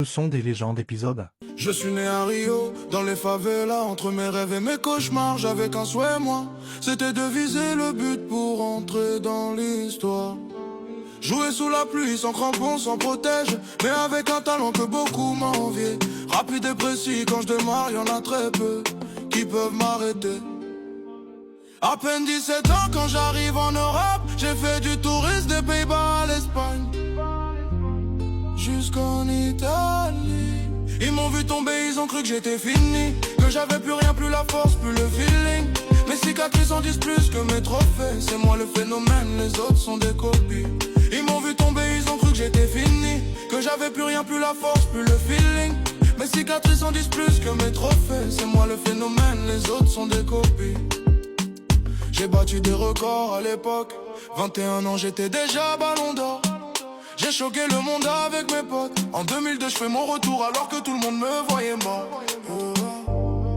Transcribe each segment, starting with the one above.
Ce sont des légendes épisodes. Je suis né à Rio, dans les favelas, entre mes rêves et mes cauchemars, j'avais qu'un souhait moi, c'était de viser le but pour entrer dans l'histoire. Jouer sous la pluie, sans crampons, sans protège, mais avec un talent que beaucoup m'enviaient. Rapide et précis, quand je démarre, y'en a très peu qui peuvent m'arrêter. À peine 17 ans quand j'arrive en Europe, j'ai fait du tourisme des Pays-Bas à l'Espagne, jusqu'en Italie. Ils m'ont vu tomber, ils ont cru que j'étais fini, que j'avais plus rien, plus la force, plus le feeling. Mes cicatrices en disent plus que mes trophées, c'est moi le phénomène, les autres sont des copies. Ils m'ont vu tomber, ils ont cru que j'étais fini, que j'avais plus rien, plus la force, plus le feeling. Mes cicatrices en disent plus que mes trophées, c'est moi le phénomène, les autres sont des copies. J'ai battu des records à l'époque, 21 ans j'étais déjà ballon d'or. J'ai choqué le monde avec mes potes. En 2002 je fais mon retour alors que tout le monde me voyait mort.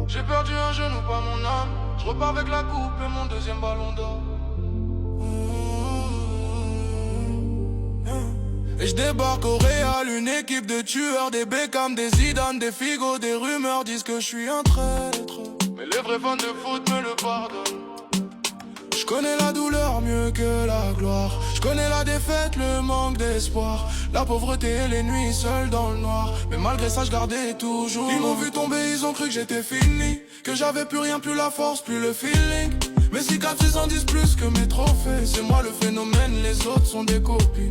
J'ai perdu un genou, pas mon âme. Je repars avec la coupe et mon deuxième ballon d'or. Et je débarque au Real, une équipe de tueurs, des Beckham, des Zidane, des Figo. Des rumeurs disent que je suis un traître, mais les vrais fans de foot me le pardonnent. Je connais la douleur mieux que la gloire, je connais la défaite, le manque d'espoir, la pauvreté et les nuits seules dans le noir. Mais malgré ça je gardais toujours. Ils m'ont vu tomber, ils ont cru que j'étais fini, que j'avais plus rien, plus la force, plus le feeling. Mes cicatrices en disent plus que mes trophées, c'est moi le phénomène, les autres sont des copies.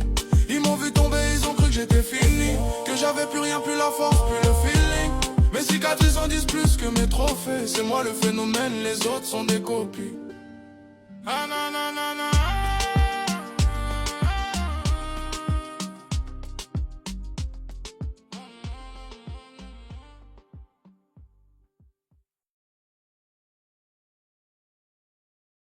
Ils m'ont vu tomber, ils ont cru que j'étais fini, que j'avais plus rien, plus la force, plus le feeling. Mes cicatrices en disent plus que mes trophées, c'est moi le phénomène, les autres sont des copies. Ah, na, na, na, na.